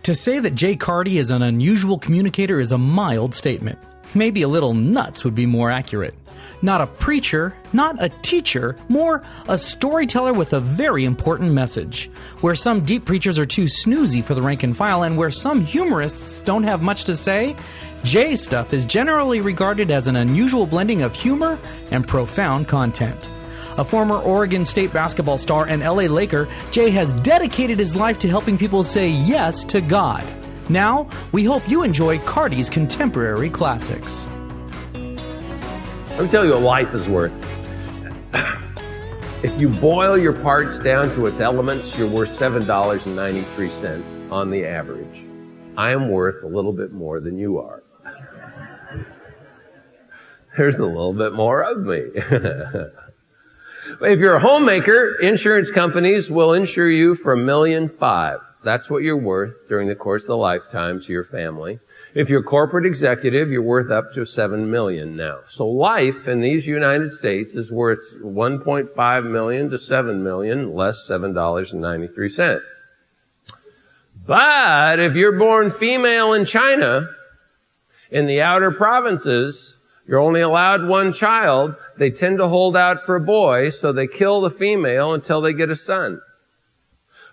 To say that Jay Carty is an unusual communicator is a mild statement. Maybe a little nuts would be more accurate. Not a preacher, not a teacher, more a storyteller with a very important message. Where some deep preachers are too snoozy for the rank and file, and where some humorists don't have much to say, Jay's stuff is generally regarded as an unusual blending of humor and profound content. A former Oregon State basketball star and LA Laker, Jay has dedicated his life to helping people say yes to God. Now, we hope you enjoy Carty's contemporary classics. Let me tell you what life is worth. If you boil your parts down to its elements, you're worth $7.93 on the average. I am worth a little bit more than you are. There's a little bit more of me. If you're a homemaker, insurance companies will insure you for $1.5 million. That's what you're worth during the course of the lifetime to your family. If you're a corporate executive, you're worth up to $7 million now. So life in these United States is worth $1.5 million to $7 million, less $7.93. But if you're born female in China, in the outer provinces, you're only allowed one child. They tend to hold out for a boy, so they kill the female until they get a son.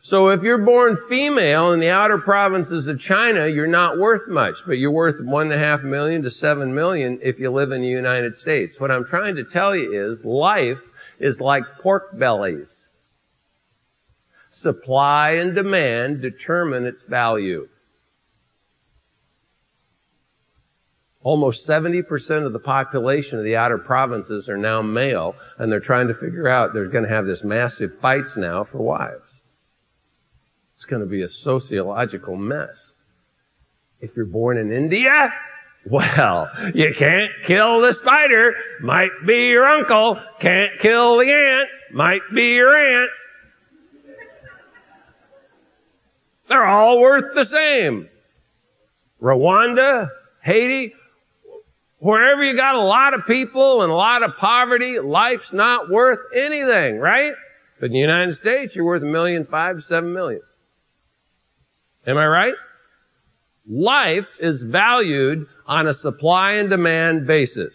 So if you're born female in the outer provinces of China, you're not worth much, but you're worth $1.5 million to $7 million if you live in the United States. What I'm trying to tell you is life is like pork bellies. Supply and demand determine its value. Almost 70% of the population of the outer provinces are now male, and they're trying to figure out, they're going to have this massive fights now for wives. It's going to be a sociological mess. If you're born in India, well, you can't kill the spider, might be your uncle. Can't kill the ant, might be your aunt. They're all worth the same. Rwanda, Haiti, wherever you got a lot of people and a lot of poverty, life's not worth anything, right? But in the United States, you're worth $1.5 million to $7 million. Am I right? Life is valued on a supply and demand basis.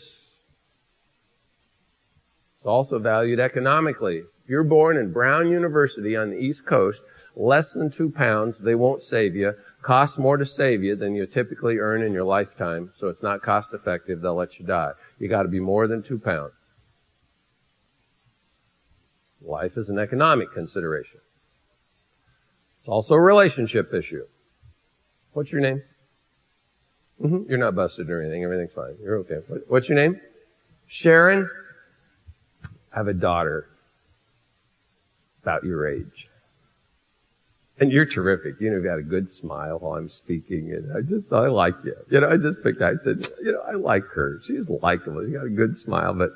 It's also valued economically. If you're born in Brown University on the East Coast, less than 2 pounds, they won't save you. Costs more to save you than you typically earn in your lifetime, so it's not cost effective. They'll let you die. You got to be more than 2 pounds. Life is an economic consideration. It's also a relationship issue. What's your name? You're not busted or anything. Everything's fine. You're okay. What's your name? Sharon. I have a daughter about your age. And you're terrific. You've got a good smile while I'm speaking, and I like you. I just picked out, I said, I like her. She's likable. You got a good smile, but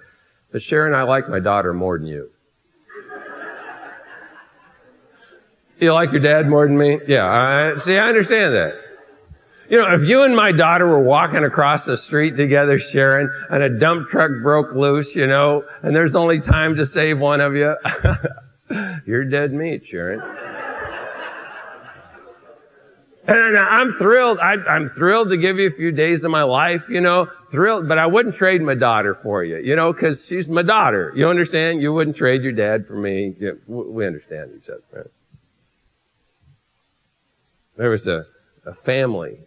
Sharon, I like my daughter more than you. You like your dad more than me? Yeah, I understand that. If you and my daughter were walking across the street together, Sharon, and a dump truck broke loose, and there's only time to save one of you, you're dead meat, Sharon. And I'm thrilled. I'm thrilled to give you a few days of my life, thrilled, but I wouldn't trade my daughter for you, because she's my daughter. You understand? You wouldn't trade your dad for me. We understand each other, right? There was a family,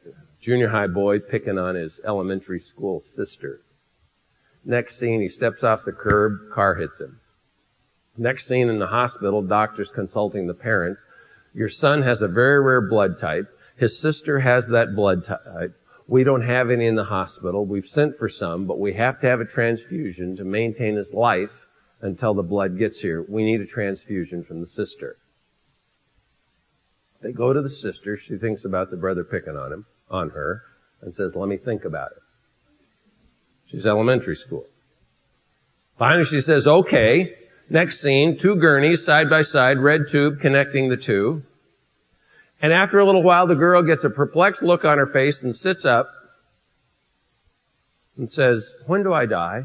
junior high boy picking on his elementary school sister. Next scene, he steps off the curb, car hits him. Next scene in the hospital, doctors consulting the parents. Your son has a very rare blood type. His sister has that blood type. We don't have any in the hospital. We've sent for some, but we have to have a transfusion to maintain his life until the blood gets here. We need a transfusion from the sister. They go to the sister. She thinks about the brother picking on her, and says, let me think about it. She's elementary school. Finally, she says, okay. Next scene, 2 gurneys side by side, red tube connecting the two. And after a little while, the girl gets a perplexed look on her face and sits up and says, when do I die?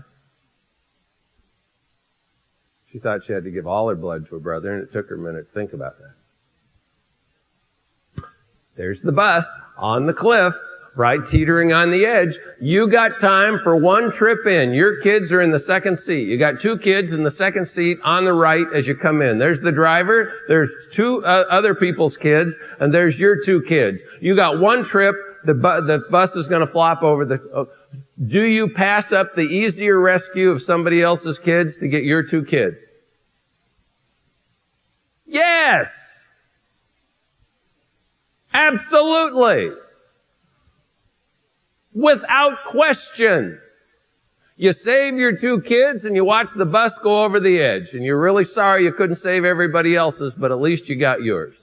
She thought she had to give all her blood to her brother, and it took her a minute to think about that. There's the bus on the cliff, right, teetering on the edge. You got time for one trip in. Your kids are in the second seat. You got two kids in the second seat on the right as you come in. There's the driver, there's two other people's kids, and there's your two kids. You got one trip, the bus is going to flop over the... Do you pass up the easier rescue of somebody else's kids to get your two kids? Yes! Absolutely! Without question. You save your two kids and you watch the bus go over the edge, and you're really sorry you couldn't save everybody else's, but at least you got yours.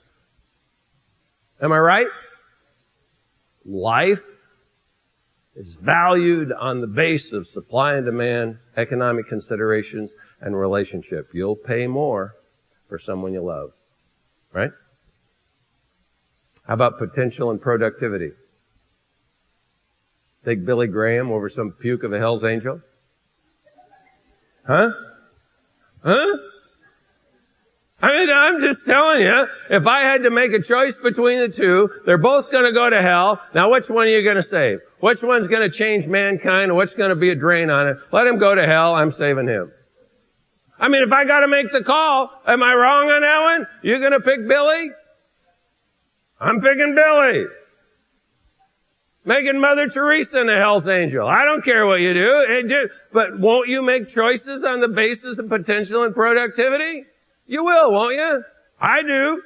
Am I right? Life is valued on the base of supply and demand, economic considerations, and relationship. You'll pay more for someone you love. Right? How about potential and productivity? Take Billy Graham over some puke of a Hell's Angel? Huh? Huh? I mean, I'm just telling you, if I had to make a choice between the two, they're both going to go to hell. Now, which one are you going to save? Which one's going to change mankind, and what's going to be a drain on it? Let him go to hell. I'm saving him. I mean, if I got to make the call, am I wrong on that one? You going to pick Billy? I'm picking Billy. Making Mother Teresa in a Hell's Angel. I don't care what you do. But won't you make choices on the basis of potential and productivity? You will, won't you? I do.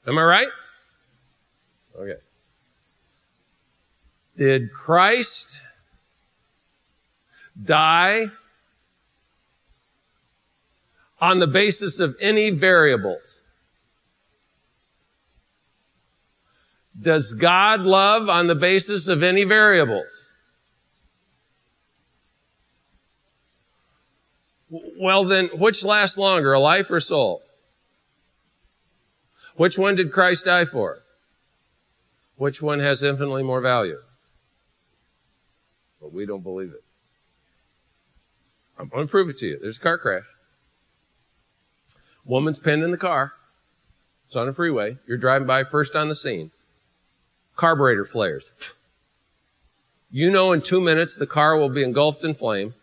Am I right? Okay. Did Christ die on the basis of any variables? Does God love on the basis of any variables? Well then, which lasts longer, a life or soul? Which one did Christ die for? Which one has infinitely more value? But we don't believe it. I'm going to prove it to you. There's a car crash. Woman's pinned in the car. It's on a freeway. You're driving by first on the scene. Carburetor flares. You know in 2 minutes the car will be engulfed in flame.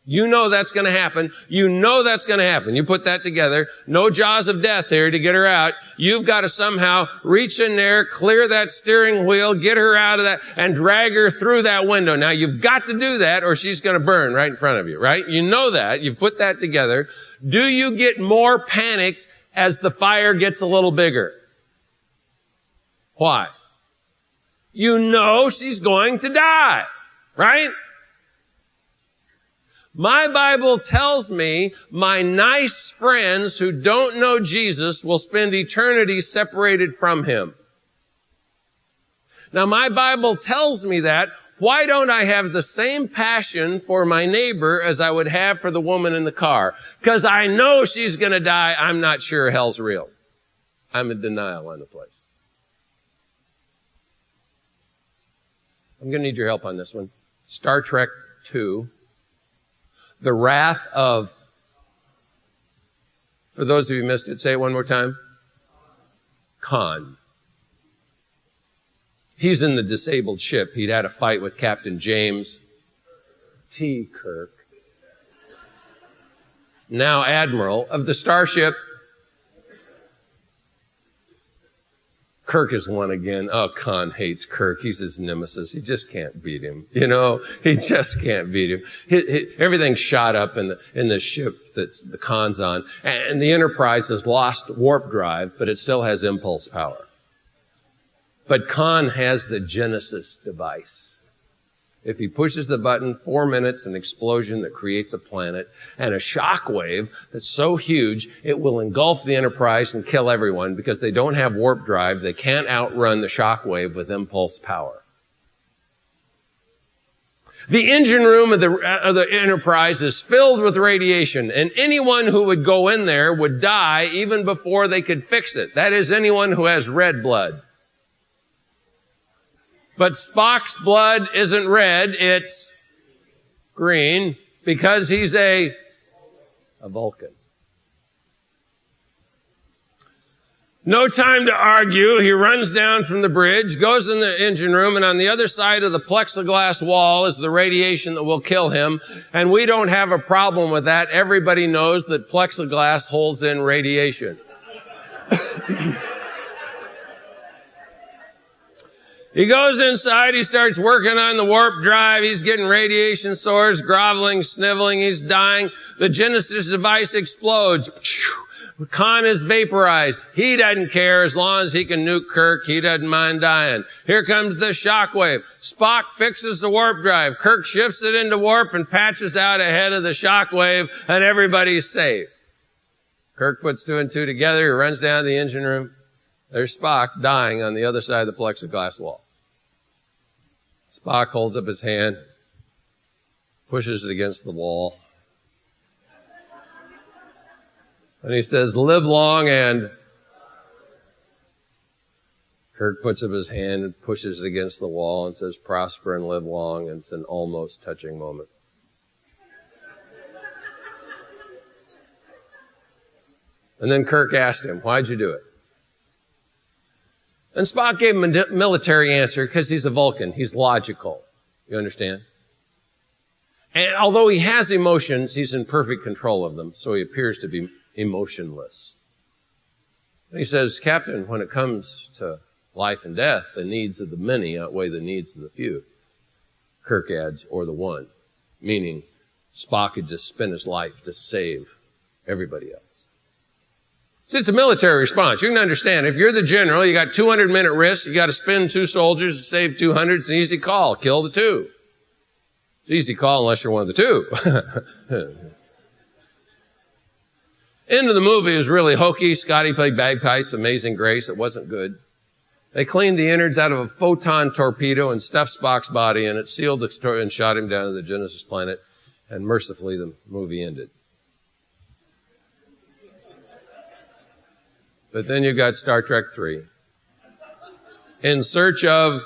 You know that's going to happen. You know that's going to happen. You put that together. No jaws of death here to get her out. You've got to somehow reach in there, clear that steering wheel, get her out of that, and drag her through that window. Now you've got to do that or she's going to burn right in front of you, right? You know that. You've put that together. Do you get more panicked as the fire gets a little bigger? Why? You know she's going to die, right? My Bible tells me my nice friends who don't know Jesus will spend eternity separated from Him. Now my Bible tells me that. Why don't I have the same passion for my neighbor as I would have for the woman in the car? Because I know she's going to die. I'm not sure hell's real. I'm in denial on the place. I'm going to need your help on this one. Star Trek II. The wrath of, for those of you who missed it, say it one more time. Khan. He's in the disabled ship. He'd had a fight with Captain James T. Kirk, now Admiral of the starship. Kirk has won again. Oh, Khan hates Kirk. He's his nemesis. He just can't beat him. You know, he just can't beat him. Everything's shot up in the ship that's the Khan's on. And the Enterprise has lost warp drive, but it still has impulse power. But Khan has the Genesis device. If he pushes the button, 4 minutes, an explosion that creates a planet and a shock wave that's so huge it will engulf the Enterprise and kill everyone because they don't have warp drive. They can't outrun the shock wave with impulse power. The engine room of the Enterprise is filled with radiation, and anyone who would go in there would die even before they could fix it. That is, anyone who has red blood. But Spock's blood isn't red, it's green, because he's a Vulcan. No time to argue. He runs down from the bridge, goes in the engine room, and on the other side of the plexiglass wall is the radiation that will kill him. And we don't have a problem with that. Everybody knows that plexiglass holds in radiation. He goes inside, he starts working on the warp drive, he's getting radiation sores, groveling, sniveling, he's dying. The Genesis device explodes. Khan is vaporized. He doesn't care as long as he can nuke Kirk. He doesn't mind dying. Here comes the shockwave. Spock fixes the warp drive. Kirk shifts it into warp and patches out ahead of the shockwave, and everybody's safe. Kirk puts 2 and 2 together. He runs down to the engine room. There's Spock dying on the other side of the plexiglass wall. Spock holds up his hand, pushes it against the wall. And he says, "Live long," and Kirk puts up his hand and pushes it against the wall and says, "Prosper and live long," and it's an almost touching moment. And then Kirk asked him, "Why'd you do it?" And Spock gave him a military answer because he's a Vulcan. He's logical. You understand? And although he has emotions, he's in perfect control of them, so he appears to be emotionless. And he says, "Captain, when it comes to life and death, the needs of the many outweigh the needs of the few." Kirk adds, "or the one," meaning Spock had just spent his life to save everybody else. See, it's a military response. You can understand. If you're the general, you got 200-minute risk, you got to spend 2 soldiers to save 200. It's an easy call. Kill the 2. It's an easy call unless you're one of the 2. End of the movie was really hokey. Scotty played bagpipes, Amazing Grace. It wasn't good. They cleaned the innards out of a photon torpedo and stuffed Spock's body in it, sealed the story, and shot him down to the Genesis planet. And mercifully, the movie ended. But then you got Star Trek III. In search of...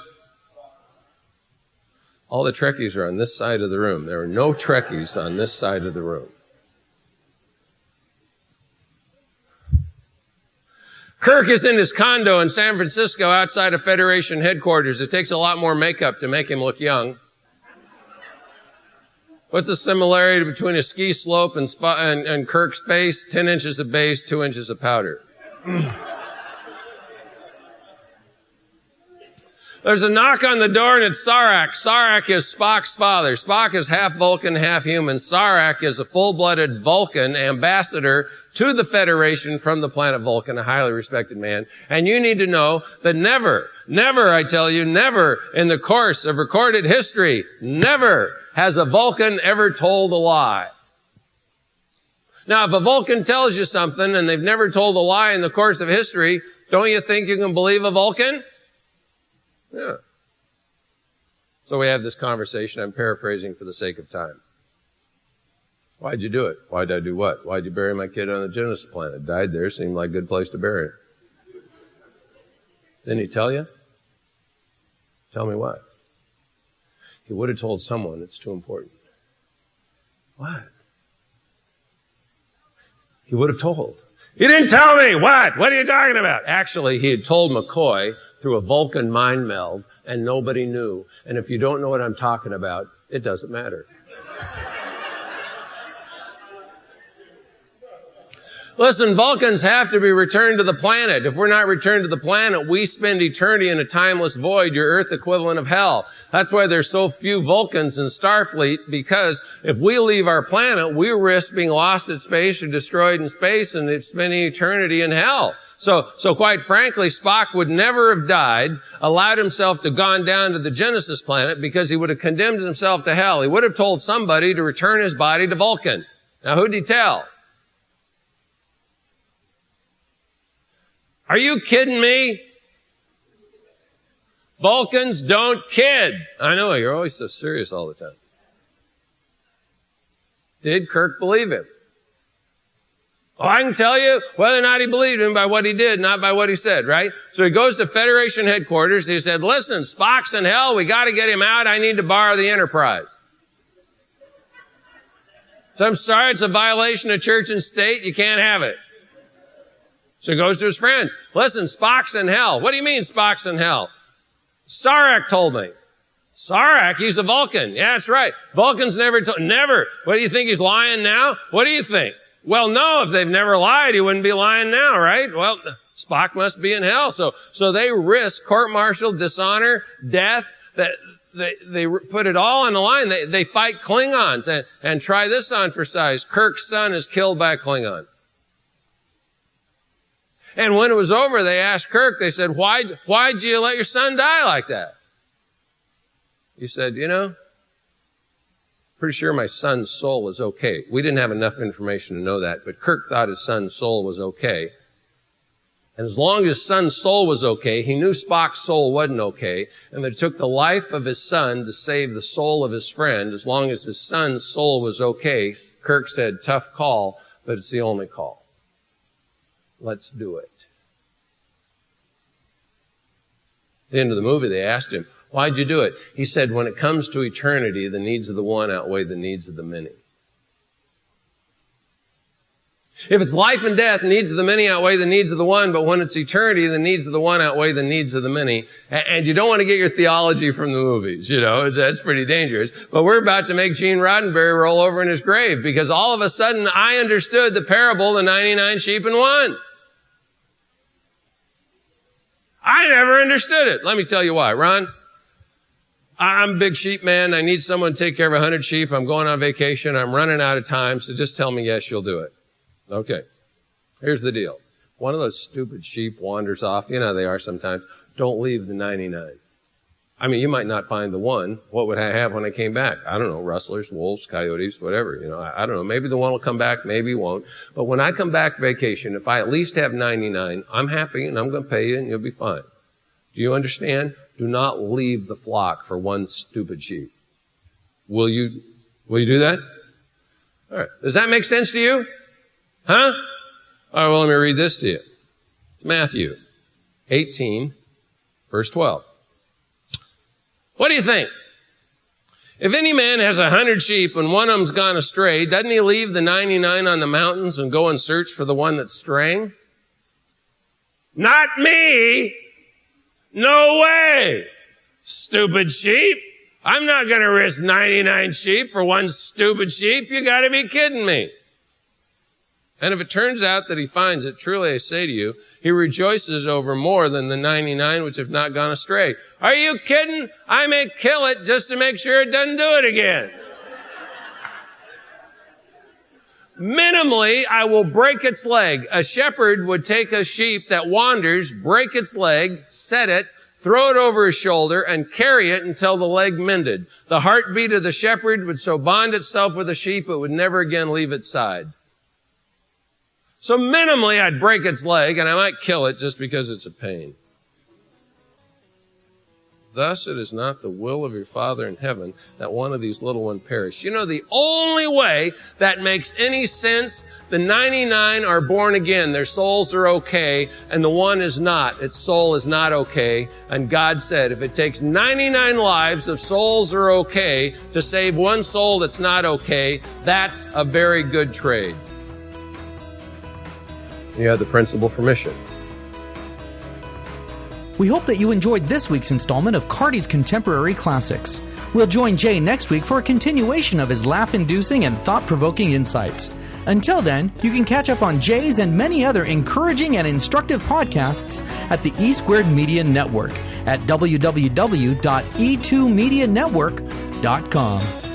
All the Trekkies are on this side of the room. There are no Trekkies on this side of the room. Kirk is in his condo in San Francisco outside of Federation headquarters. It takes a lot more makeup to make him look young. What's the similarity between a ski slope and Kirk's face? 10 inches of base, 2 inches of powder. There's a knock on the door, and it's Sarek. Sarek is Spock's father. Spock is half Vulcan, half human. Sarek is a full-blooded Vulcan ambassador to the Federation from the planet Vulcan, a highly respected man. And you need to know that never, I tell you, never in the course of recorded history, never has a Vulcan ever told a lie. Now, if a Vulcan tells you something and they've never told a lie in the course of history, don't you think you can believe a Vulcan? Yeah. So we have this conversation. I'm paraphrasing for the sake of time. Why'd you do it? Why'd I do what? Why'd you bury my kid on the Genesis planet? Died there. Seemed like a good place to bury him. Didn't he tell you? Tell me what? He would have told someone. It's too important. What? He would have told. He didn't tell me! What? What are you talking about? Actually, he had told McCoy through a Vulcan mind meld, and nobody knew. And if you don't know what I'm talking about, it doesn't matter. Listen, Vulcans have to be returned to the planet. If we're not returned to the planet, we spend eternity in a timeless void, your Earth equivalent of hell. That's why there's so few Vulcans in Starfleet, because if we leave our planet, we risk being lost in space or destroyed in space and spending eternity in hell. So quite frankly, Spock would never have died, allowed himself to gone down to the Genesis planet, because he would have condemned himself to hell. He would have told somebody to return his body to Vulcan. Now, who'd he tell? Are you kidding me? Vulcans don't kid. I know, you're always so serious all the time. Did Kirk believe him? Oh, I can tell you whether or not he believed him by what he did, not by what he said, right? So he goes to Federation headquarters. He said, "Listen, Spock's in hell. We got to get him out. I need to borrow the Enterprise." So I'm sorry, it's a violation of church and state. You can't have it. So he goes to his friends. Listen, Spock's in hell. What do you mean Spock's in hell? Sarek told me. Sarek, he's a Vulcan. Yeah, that's right. Vulcans never. What do you think, he's lying now? What do you think? Well, no, if they've never lied, he wouldn't be lying now, right? Well, Spock must be in hell. So they risk court-martial, dishonor, death. They put it all on the line. They fight Klingons. And try this on for size. Kirk's son is killed by a Klingon. And when it was over, they asked Kirk, they said, why'd you let your son die like that? He said, pretty sure my son's soul was okay. We didn't have enough information to know that, but Kirk thought his son's soul was okay. And as long as his son's soul was okay, he knew Spock's soul wasn't okay, and that it took the life of his son to save the soul of his friend. As long as his son's soul was okay, Kirk said, tough call, but it's the only call. Let's do it. At the end of the movie, they asked him, why'd you do it? He said, when it comes to eternity, the needs of the one outweigh the needs of the many. If it's life and death, the needs of the many outweigh the needs of the one, but when it's eternity, the needs of the one outweigh the needs of the many. And you don't want to get your theology from the movies, that's pretty dangerous. But we're about to make Gene Roddenberry roll over in his grave, because all of a sudden I understood the parable, the 99 sheep and one. I never understood it. Let me tell you why. Ron, I'm a big sheep man. I need someone to take care of 100 sheep. I'm going on vacation. I'm running out of time. So just tell me yes, you'll do it. Okay. Here's the deal. One of those stupid sheep wanders off. You know how they are sometimes. Don't leave the 99. I mean, you might not find the one. What would I have when I came back? I don't know. Rustlers, wolves, coyotes, whatever. I don't know. Maybe the one will come back. Maybe he won't. But when I come back vacation, if I at least have 99, I'm happy and I'm going to pay you and you'll be fine. Do you understand? Do not leave the flock for one stupid sheep. Will you do that? All right. Does that make sense to you? Huh? All right, well, let me read this to you. It's Matthew 18, verse 12. What do you think? If any man has 100 sheep and one of them's gone astray, doesn't he leave the 99 on the mountains and go and search for the one that's straying? Not me! No way! Stupid sheep! I'm not going to risk 99 sheep for one stupid sheep. You got to be kidding me. And if it turns out that he finds it, truly I say to you, he rejoices over more than the 99 which have not gone astray. Are you kidding? I may kill it just to make sure it doesn't do it again. Minimally, I will break its leg. A shepherd would take a sheep that wanders, break its leg, set it, throw it over his shoulder, and carry it until the leg mended. The heartbeat of the shepherd would so bond itself with the sheep it would never again leave its side. So minimally, I'd break its leg, and I might kill it just because it's a pain. Thus, it is not the will of your Father in heaven that one of these little ones perish. The only way that makes any sense, the 99 are born again. Their souls are okay, and the one is not. Its soul is not okay. And God said, if it takes 99 lives of souls are okay to save one soul that's not okay, that's a very good trade. You have the principle for mission. We hope that you enjoyed this week's installment of Carty's Contemporary Classics. We'll join Jay next week for a continuation of his laugh-inducing and thought-provoking insights. Until then, you can catch up on Jay's and many other encouraging and instructive podcasts at the E Squared Media Network at www.e2medianetwork.com.